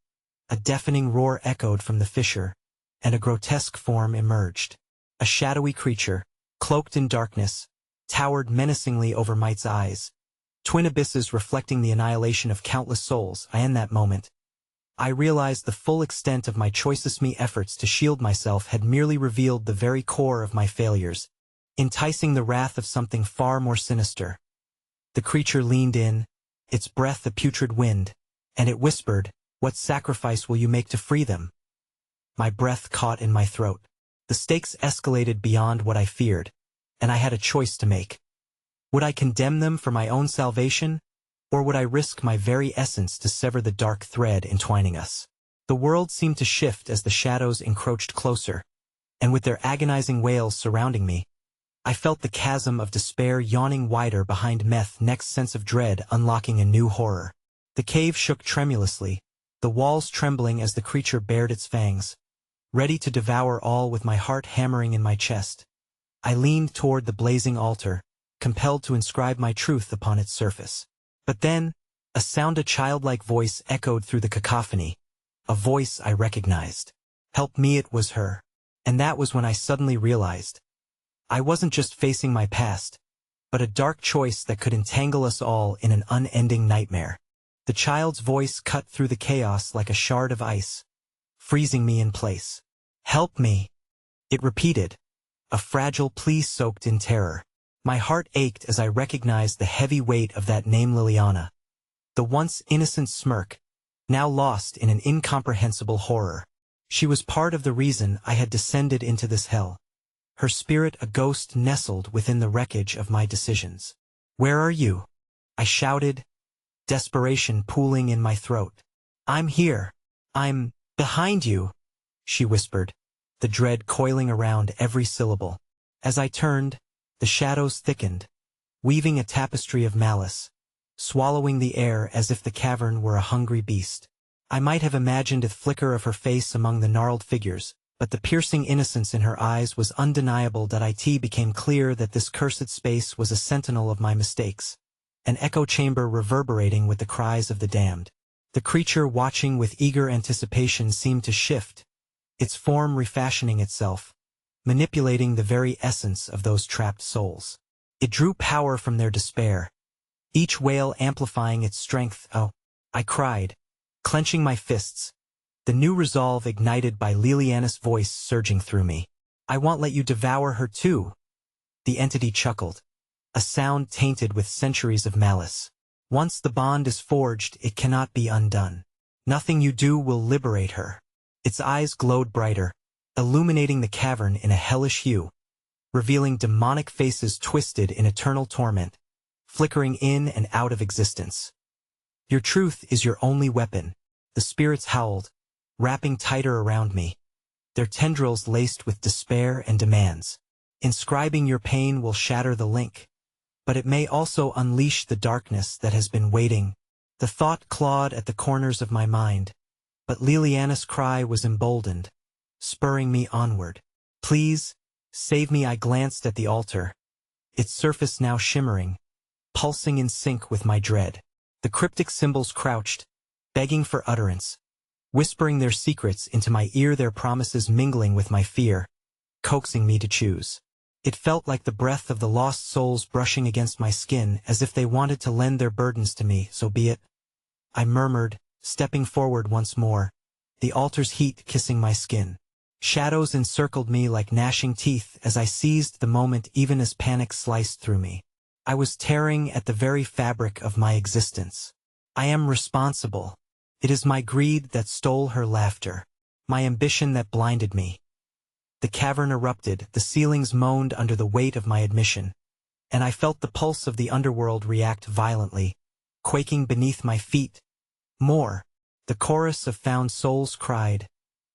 a deafening roar echoed from the fissure, and a grotesque form emerged. A shadowy creature, cloaked in darkness, towered menacingly over Might's eyes, twin abysses reflecting the annihilation of countless souls. In that moment, I realized the full extent of my choicest efforts to shield myself had merely revealed the very core of my failures, enticing the wrath of something far more sinister. The creature leaned in, its breath a putrid wind, and it whispered, "What sacrifice will you make to free them?" My breath caught in my throat. The stakes escalated beyond what I feared, and I had a choice to make. Would I condemn them for my own salvation, or would I risk my very essence to sever the dark thread entwining us? The world seemed to shift as the shadows encroached closer, and with their agonizing wails surrounding me, I felt the chasm of despair yawning wider behind Meth's next sense of dread unlocking a new horror. The cave shook tremulously, the walls trembling as the creature bared its fangs, ready to devour all. With my heart hammering in my chest, I leaned toward the blazing altar, compelled to inscribe my truth upon its surface. But then, a childlike voice echoed through the cacophony, a voice I recognized. "Help me," it was her. And that was when I suddenly realized I wasn't just facing my past, but a dark choice that could entangle us all in an unending nightmare. The child's voice cut through the chaos like a shard of ice, freezing me in place. "Help me," it repeated, a fragile plea soaked in terror. My heart ached as I recognized the heavy weight of that name, Liliana. The once innocent smirk, now lost in an incomprehensible horror. She was part of the reason I had descended into this hell. Her spirit a ghost nestled within the wreckage of my decisions. "Where are you?" I shouted, desperation pooling in my throat. "I'm here. I'm behind you," she whispered, the dread coiling around every syllable. As I turned, the shadows thickened, weaving a tapestry of malice, swallowing the air as if the cavern were a hungry beast. I might have imagined a flicker of her face among the gnarled figures, but the piercing innocence in her eyes was undeniable. It became clear that this cursed space was a sentinel of my mistakes, an echo chamber reverberating with the cries of the damned. The creature, watching with eager anticipation, seemed to shift, its form refashioning itself, manipulating the very essence of those trapped souls. It drew power from their despair, each wail amplifying its strength. "Oh," I cried, clenching my fists, the new resolve ignited by Liliana's voice surging through me. "I won't let you devour her too." The entity chuckled, a sound tainted with centuries of malice. Once the bond is forged, it cannot be undone. Nothing you do will liberate her. Its eyes glowed brighter, illuminating the cavern in a hellish hue, revealing demonic faces twisted in eternal torment, flickering in and out of existence. Your truth is your only weapon, the spirits howled, wrapping tighter around me, their tendrils laced with despair and demands. Inscribing your pain will shatter the link, but it may also unleash the darkness that has been waiting. The thought clawed at the corners of my mind, but Liliana's cry was emboldened, spurring me onward. Please, save me. I glanced at the altar, its surface now shimmering, pulsing in sync with my dread. The cryptic symbols crouched, begging for utterance, whispering their secrets into my ear, their promises mingling with my fear, coaxing me to choose. It felt like the breath of the lost souls brushing against my skin, as if they wanted to lend their burdens to me. So be it, I murmured, stepping forward once more, the altar's heat kissing my skin. Shadows encircled me like gnashing teeth as I seized the moment, even as panic sliced through me. I was tearing at the very fabric of my existence. I am responsible. It is my greed that stole her laughter, my ambition that blinded me. The cavern erupted, the ceilings moaned under the weight of my admission, and I felt the pulse of the underworld react violently, quaking beneath my feet. More, the chorus of found souls cried,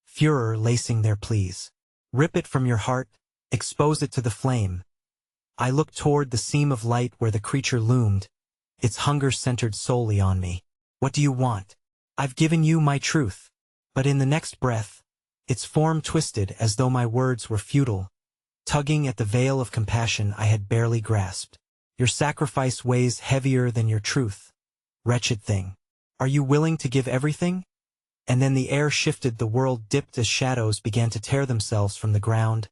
furor lacing their pleas. Rip it from your heart, expose it to the flame. I looked toward the seam of light where the creature loomed, its hunger centered solely on me. What do you want? I've given you my truth. But in the next breath, its form twisted as though my words were futile, tugging at the veil of compassion I had barely grasped. Your sacrifice weighs heavier than your truth. Wretched thing. Are you willing to give everything? And then the air shifted, the world dipped as shadows began to tear themselves from the ground.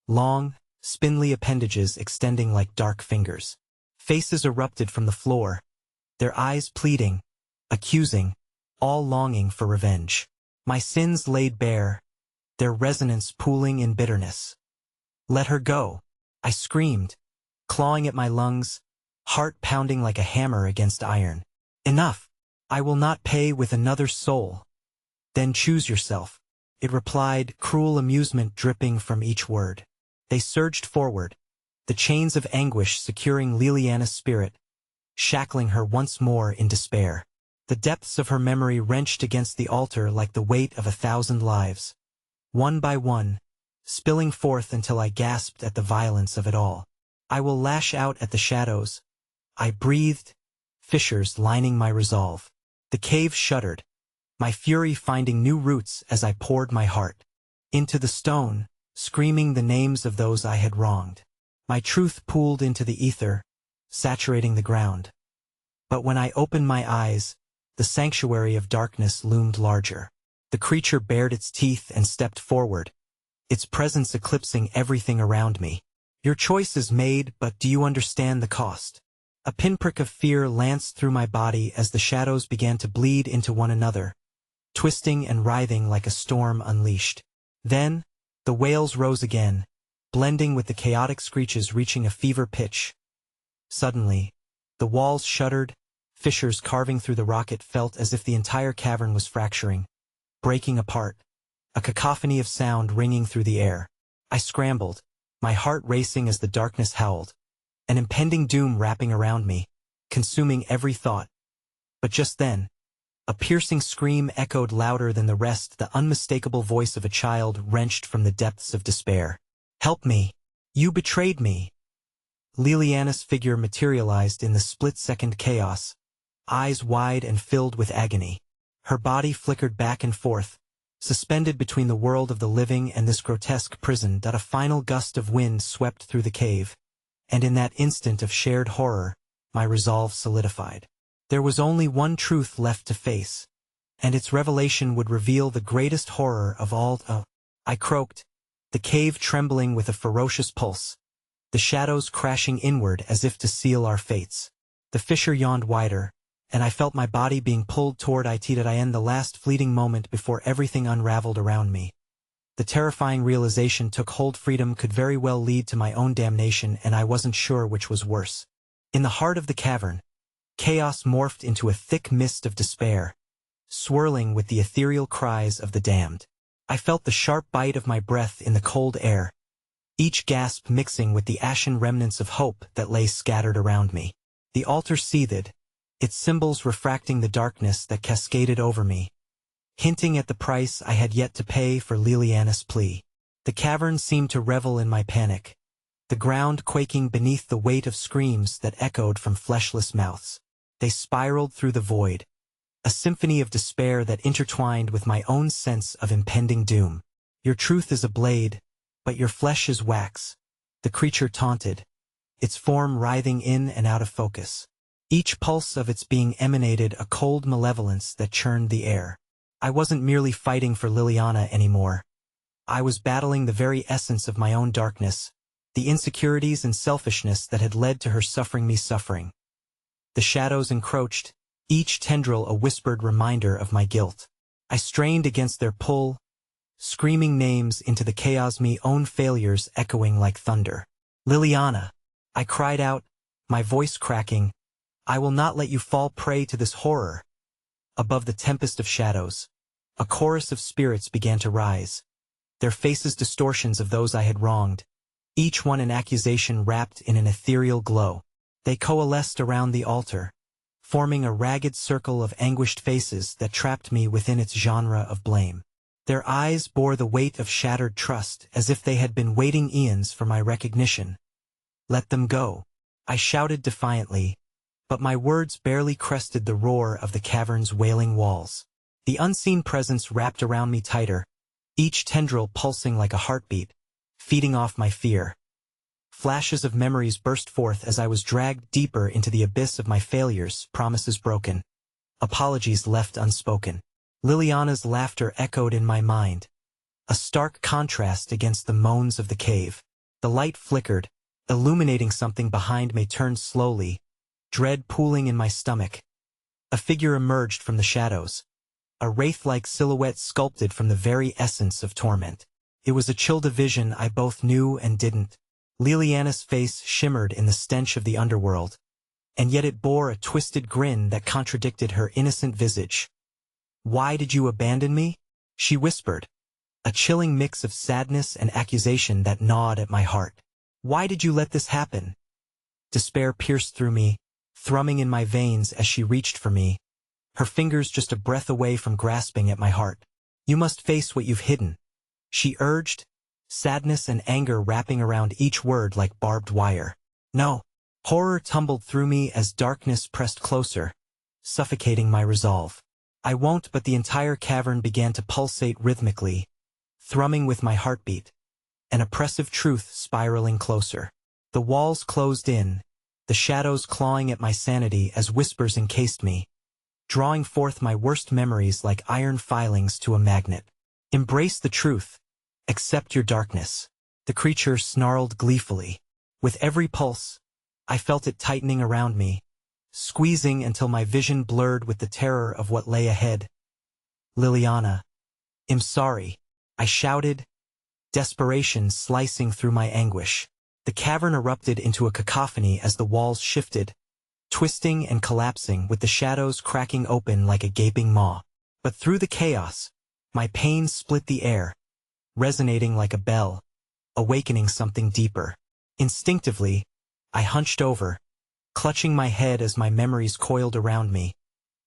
Long, spindly appendages extending like dark fingers. Faces erupted from the floor, their eyes pleading, accusing, all longing for revenge. My sins laid bare, their resonance pooling in bitterness. Let her go, I screamed, clawing at my lungs, heart pounding like a hammer against iron. Enough! I will not pay with another soul. Then choose yourself, it replied, cruel amusement dripping from each word. They surged forward, the chains of anguish securing Liliana's spirit, shackling her once more in despair. The depths of her memory wrenched against the altar like the weight of 1,000 lives. One by one, spilling forth until I gasped at the violence of it all. I will lash out at the shadows, I breathed, fissures lining my resolve. The cave shuddered, my fury finding new roots as I poured my heart into the stone, screaming the names of those I had wronged. My truth pooled into the ether, saturating the ground. But when I opened my eyes, the sanctuary of darkness loomed larger. The creature bared its teeth and stepped forward, its presence eclipsing everything around me. Your choice is made, but do you understand the cost? A pinprick of fear lanced through my body as the shadows began to bleed into one another, twisting and writhing like a storm unleashed. Then, the wails rose again, blending with the chaotic screeches reaching a fever pitch. Suddenly, the walls shuddered, fissures carving through the rock. It felt as if the entire cavern was fracturing, breaking apart, a cacophony of sound ringing through the air. I scrambled, my heart racing as the darkness howled, an impending doom wrapping around me, consuming every thought. But just then, a piercing scream echoed louder than the rest, the unmistakable voice of a child wrenched from the depths of despair. Help me! You betrayed me! Liliana's figure materialized in the split-second chaos, eyes wide and filled with agony. Her body flickered back and forth, suspended between the world of the living and this grotesque prison. A final gust of wind swept through the cave, and in that instant of shared horror, my resolve solidified. There was only one truth left to face, and its revelation would reveal the greatest horror of all. I croaked, the cave trembling with a ferocious pulse, the shadows crashing inward as if to seal our fates. The fissure yawned wider, and I felt my body being pulled toward it. I end the last fleeting moment before everything unraveled around me. The terrifying realization took hold. Freedom could very well lead to my own damnation, and I wasn't sure which was worse. In the heart of the cavern, chaos morphed into a thick mist of despair, swirling with the ethereal cries of the damned. I felt the sharp bite of my breath in the cold air, each gasp mixing with the ashen remnants of hope that lay scattered around me. The altar seethed, its symbols refracting the darkness that cascaded over me, hinting at the price I had yet to pay for Liliana's plea. The cavern seemed to revel in my panic, the ground quaking beneath the weight of screams that echoed from fleshless mouths. They spiraled through the void, a symphony of despair that intertwined with my own sense of impending doom. Your truth is a blade, but your flesh is wax, the creature taunted, its form writhing in and out of focus. Each pulse of its being emanated a cold malevolence that churned the air. I wasn't merely fighting for Liliana anymore. I was battling the very essence of my own darkness, the insecurities and selfishness that had led to her suffering me suffering. The shadows encroached, each tendril a whispered reminder of my guilt. I strained against their pull, screaming names into the chaos, my own failures echoing like thunder. Liliana, I cried out, my voice cracking, I will not let you fall prey to this horror. Above the tempest of shadows, a chorus of spirits began to rise, their faces distortions of those I had wronged, each one an accusation wrapped in an ethereal glow. They coalesced around the altar, forming a ragged circle of anguished faces that trapped me within its genre of blame. Their eyes bore the weight of shattered trust, as if they had been waiting eons for my recognition. Let them go, I shouted defiantly, but my words barely crested the roar of the cavern's wailing walls. The unseen presence wrapped around me tighter, each tendril pulsing like a heartbeat, feeding off my fear. Flashes of memories burst forth as I was dragged deeper into the abyss of my failures, promises broken, apologies left unspoken. Liliana's laughter echoed in my mind, a stark contrast against the moans of the cave. The light flickered, illuminating something behind me. Turned slowly, dread pooling in my stomach. A figure emerged from the shadows, a wraith-like silhouette sculpted from the very essence of torment. It was a chill vision I both knew and didn't. Liliana's face shimmered in the stench of the underworld, and yet it bore a twisted grin that contradicted her innocent visage. Why did you abandon me? She whispered, a chilling mix of sadness and accusation that gnawed at my heart. Why did you let this happen? Despair pierced through me, thrumming in my veins as she reached for me, her fingers just a breath away from grasping at my heart. You must face what you've hidden, she urged, sadness and anger wrapping around each word like barbed wire. No. Horror tumbled through me as darkness pressed closer, suffocating my resolve. I won't. But the entire cavern began to pulsate rhythmically, thrumming with my heartbeat, an oppressive truth spiraling closer. The walls closed in, the shadows clawing at my sanity as whispers encased me, drawing forth my worst memories like iron filings to a magnet. Embrace the truth. Accept your darkness. The creature snarled gleefully. With every pulse, I felt it tightening around me, squeezing until my vision blurred with the terror of what lay ahead. Liliana, I'm sorry, I shouted, desperation slicing through my anguish. The cavern erupted into a cacophony as the walls shifted, twisting and collapsing with the shadows cracking open like a gaping maw. But through the chaos, my pain split the air, resonating like a bell, awakening something deeper. Instinctively, I hunched over, clutching my head as my memories coiled around me,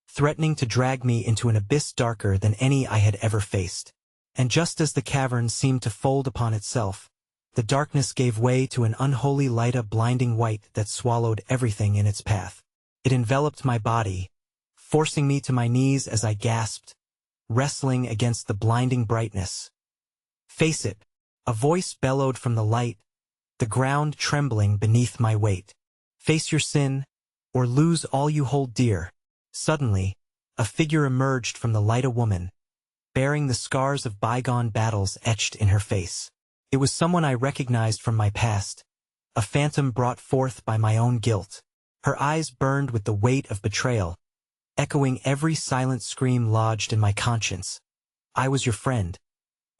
threatening to drag me into an abyss darker than any I had ever faced. And just as the cavern seemed to fold upon itself, the darkness gave way to an unholy light, a blinding white that swallowed everything in its path. It enveloped my body, forcing me to my knees as I gasped, wrestling against the blinding brightness. Face it, a voice bellowed from the light, the ground trembling beneath my weight. Face your sin, or lose all you hold dear. Suddenly, a figure emerged from the light, a woman, bearing the scars of bygone battles etched in her face. It was someone I recognized from my past, a phantom brought forth by my own guilt. Her eyes burned with the weight of betrayal, echoing every silent scream lodged in my conscience. I was your friend,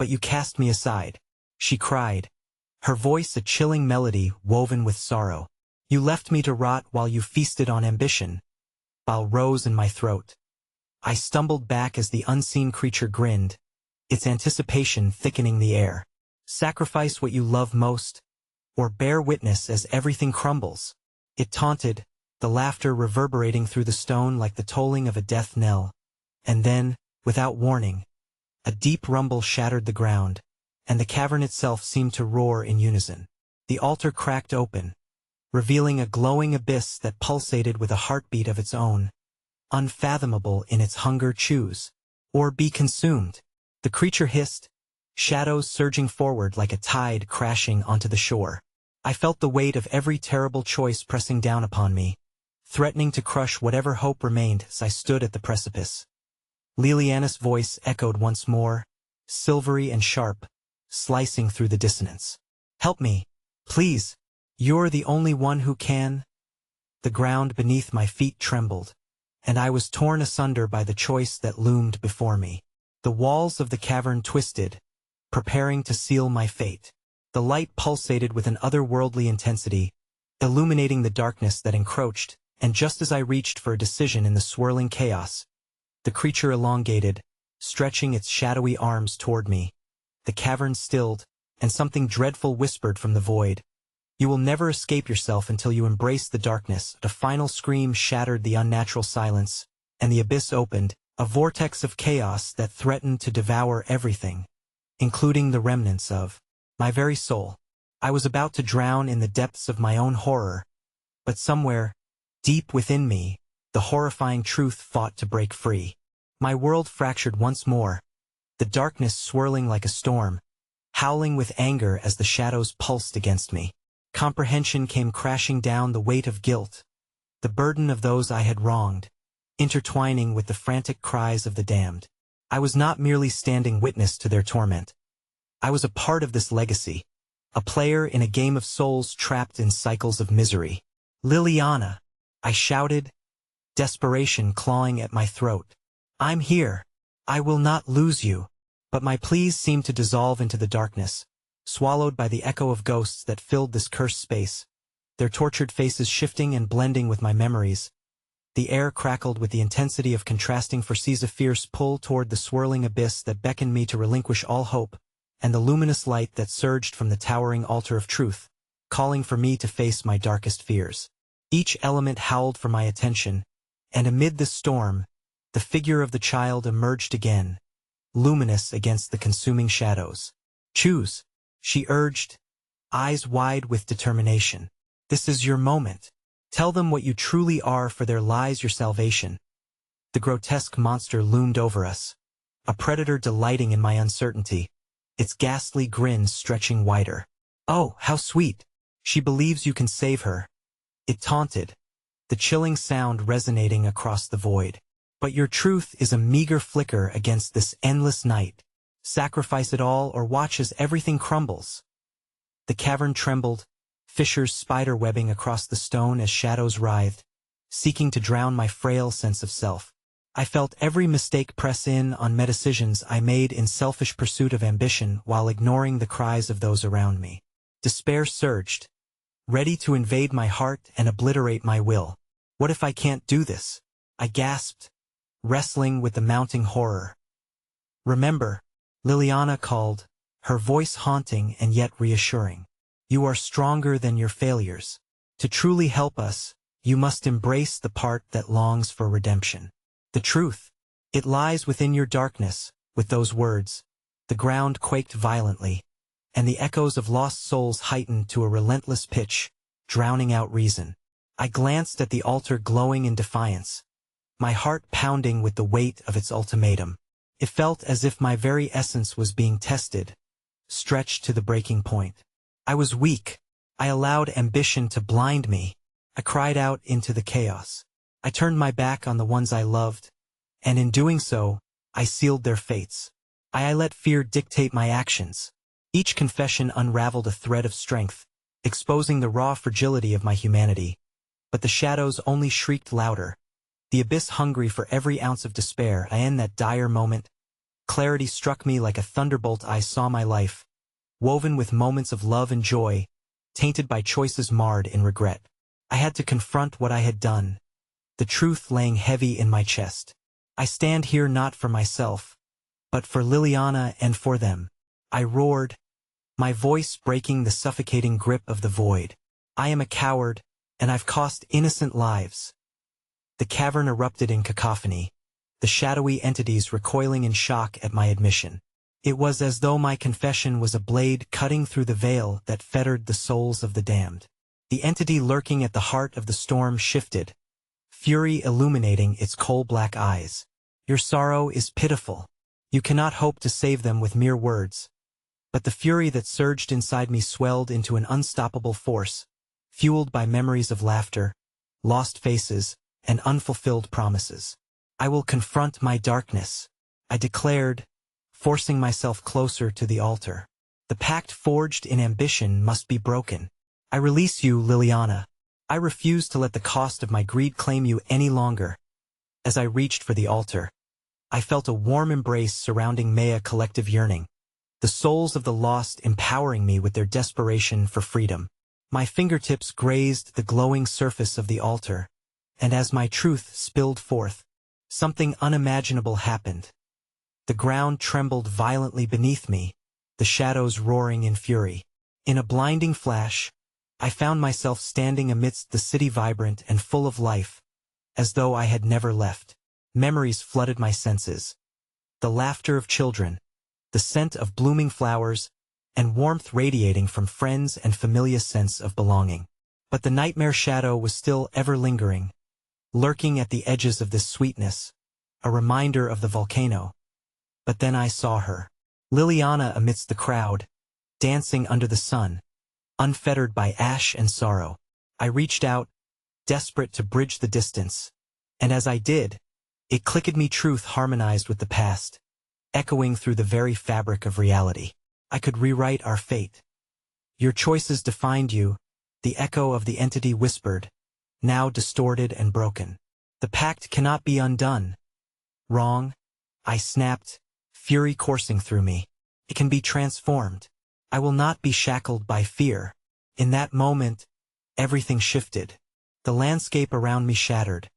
But you cast me aside, she cried, her voice a chilling melody woven with sorrow. You left me to rot while you feasted on ambition, bile rose in my throat. I stumbled back as the unseen creature grinned, its anticipation thickening the air. Sacrifice what you love most, or bear witness as everything crumbles. It taunted, the laughter reverberating through the stone like the tolling of a death knell. And then, without warning, a deep rumble shattered the ground, and the cavern itself seemed to roar in unison. The altar cracked open, revealing a glowing abyss that pulsated with a heartbeat of its own, unfathomable in its hunger. Choose, or be consumed. The creature hissed, shadows surging forward like a tide crashing onto the shore. I felt the weight of every terrible choice pressing down upon me, threatening to crush whatever hope remained as I stood at the precipice. Liliana's voice echoed once more, silvery and sharp, slicing through the dissonance. Help me, please. You're the only one who can. The ground beneath my feet trembled, and I was torn asunder by the choice that loomed before me. The walls of the cavern twisted, preparing to seal my fate. The light pulsated with an otherworldly intensity, illuminating the darkness that encroached, and just as I reached for a decision in the swirling chaos, the creature elongated, stretching its shadowy arms toward me. The cavern stilled, and something dreadful whispered from the void. You will never escape yourself until you embrace the darkness. A final scream shattered the unnatural silence, and the abyss opened, a vortex of chaos that threatened to devour everything, including the remnants of my very soul. I was about to drown in the depths of my own horror, but somewhere, deep within me, the horrifying truth fought to break free. My world fractured once more, the darkness swirling like a storm, howling with anger as the shadows pulsed against me. Comprehension came crashing down, the weight of guilt, the burden of those I had wronged, intertwining with the frantic cries of the damned. I was not merely standing witness to their torment. I was a part of this legacy, a player in a game of souls trapped in cycles of misery. Liliana, I shouted, desperation clawing at my throat. I'm here. I will not lose you. But my pleas seemed to dissolve into the darkness, swallowed by the echo of ghosts that filled this cursed space, their tortured faces shifting and blending with my memories. The air crackled with the intensity of contrasting forces, a fierce pull toward the swirling abyss that beckoned me to relinquish all hope, and the luminous light that surged from the towering altar of truth, calling for me to face my darkest fears. Each element howled for my attention, and amid the storm, the figure of the child emerged again, luminous against the consuming shadows. Choose, she urged, eyes wide with determination. This is your moment. Tell them what you truly are, for there lies your salvation. The grotesque monster loomed over us, a predator delighting in my uncertainty, its ghastly grin stretching wider. Oh, how sweet! She believes you can save her. It taunted, the chilling sound resonating across the void. But your truth is a meager flicker against this endless night. Sacrifice it all or watch as everything crumbles. The cavern trembled, fissures spider-webbing across the stone as shadows writhed, seeking to drown my frail sense of self. I felt every mistake press in on decisions I made in selfish pursuit of ambition while ignoring the cries of those around me. Despair surged, ready to invade my heart and obliterate my will. What if I can't do this? I gasped, wrestling with the mounting horror. Remember, Liliana called, her voice haunting and yet reassuring. You are stronger than your failures. To truly help us, you must embrace the part that longs for redemption. The truth, it lies within your darkness. With those words, the ground quaked violently, and the echoes of lost souls heightened to a relentless pitch, drowning out reason. I glanced at the altar glowing in defiance, my heart pounding with the weight of its ultimatum. It felt as if my very essence was being tested, stretched to the breaking point. I was weak. I allowed ambition to blind me. I cried out into the chaos. I turned my back on the ones I loved, and in doing so, I sealed their fates. I let fear dictate my actions. Each confession unraveled a thread of strength, exposing the raw fragility of my humanity. But the shadows only shrieked louder, the abyss hungry for every ounce of despair. In that dire moment, clarity struck me like a thunderbolt. I saw my life, woven with moments of love and joy, tainted by choices marred in regret. I had to confront what I had done, the truth laying heavy in my chest. I stand here not for myself, but for Liliana and for them. I roared, my voice breaking the suffocating grip of the void. I am a coward, and I've cost innocent lives. The cavern erupted in cacophony, the shadowy entities recoiling in shock at my admission. It was as though my confession was a blade cutting through the veil that fettered the souls of the damned. The entity lurking at the heart of the storm shifted, fury illuminating its coal-black eyes. Your sorrow is pitiful. You cannot hope to save them with mere words. But the fury that surged inside me swelled into an unstoppable force, fueled by memories of laughter, lost faces, and unfulfilled promises. I will confront my darkness, I declared, forcing myself closer to the altar. The pact forged in ambition must be broken. I release you, Liliana. I refuse to let the cost of my greed claim you any longer. As I reached for the altar, I felt a warm embrace surrounding Maya collective yearning, the souls of the lost empowering me with their desperation for freedom. My fingertips grazed the glowing surface of the altar, and as my truth spilled forth, something unimaginable happened. The ground trembled violently beneath me, the shadows roaring in fury. In a blinding flash, I found myself standing amidst the city vibrant and full of life, as though I had never left. Memories flooded my senses. The laughter of children, the scent of blooming flowers, and warmth radiating from friends and familiar sense of belonging. But the nightmare shadow was still ever lingering, lurking at the edges of this sweetness, a reminder of the volcano. But then I saw her, Liliana amidst the crowd, dancing under the sun, unfettered by ash and sorrow. I reached out, desperate to bridge the distance, and as I did, it clicked me truth harmonized with the past, echoing through the very fabric of reality. I could rewrite our fate. Your choices defined you, the echo of the entity whispered, now distorted and broken. The pact cannot be undone. Wrong, I snapped, fury coursing through me. It can be transformed. I will not be shackled by fear. In that moment, everything shifted. The landscape around me shattered,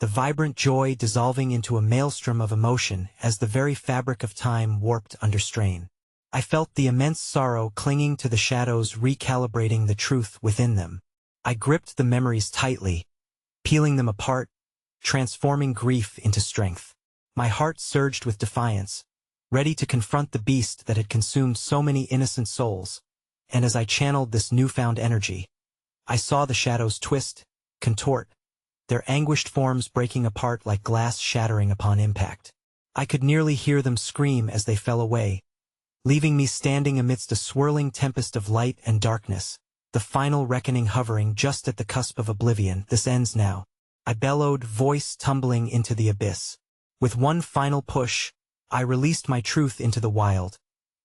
the vibrant joy dissolving into a maelstrom of emotion as the very fabric of time warped under strain. I felt the immense sorrow clinging to the shadows, recalibrating the truth within them. I gripped the memories tightly, peeling them apart, transforming grief into strength. My heart surged with defiance, ready to confront the beast that had consumed so many innocent souls. And as I channeled this newfound energy, I saw the shadows twist, contort, their anguished forms breaking apart like glass shattering upon impact. I could nearly hear them scream as they fell away, leaving me standing amidst a swirling tempest of light and darkness, the final reckoning hovering just at the cusp of oblivion. This ends now, I bellowed, voice tumbling into the abyss. With one final push, I released my truth into the wild,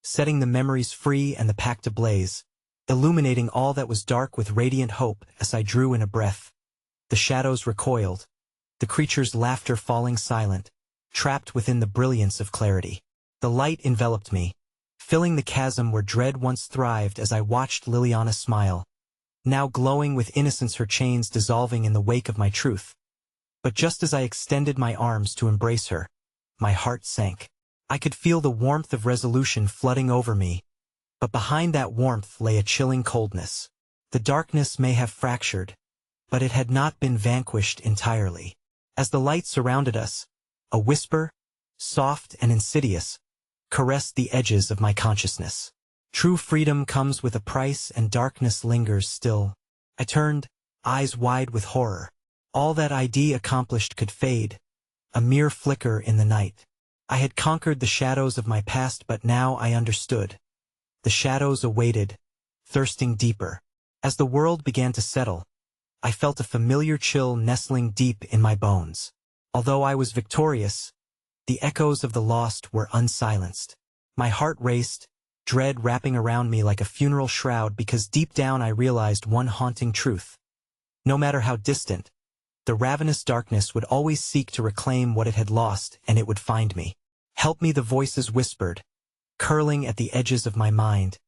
setting the memories free and the pact ablaze, illuminating all that was dark with radiant hope. As I drew in a breath, the shadows recoiled, the creature's laughter falling silent, trapped within the brilliance of clarity. The light enveloped me, filling the chasm where dread once thrived. As I watched Liliana smile, now glowing with innocence, her chains dissolving in the wake of my truth. But just as I extended my arms to embrace her, my heart sank. I could feel the warmth of resolution flooding over me, but behind that warmth lay a chilling coldness. The darkness may have fractured, but it had not been vanquished entirely. As the light surrounded us, a whisper, soft and insidious, caressed the edges of my consciousness. True freedom comes with a price, and darkness lingers still. I turned, eyes wide with horror. All that ID accomplished could fade, a mere flicker in the night. I had conquered the shadows of my past, but now I understood. The shadows awaited, thirsting deeper. As the world began to settle, I felt a familiar chill nestling deep in my bones. Although I was victorious, the echoes of the lost were unsilenced. My heart raced, dread wrapping around me like a funeral shroud, because deep down I realized one haunting truth. No matter how distant, the ravenous darkness would always seek to reclaim what it had lost, and it would find me. Help me, the voices whispered, curling at the edges of my mind,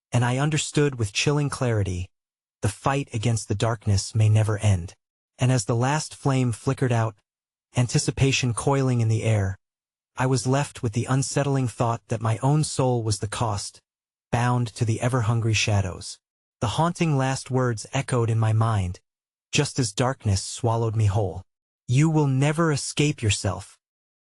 and I understood with chilling clarity, the fight against the darkness may never end. And as the last flame flickered out, anticipation coiling in the air, I was left with the unsettling thought that my own soul was the cost, bound to the ever-hungry shadows. The haunting last words echoed in my mind, just as darkness swallowed me whole. You will never escape yourself.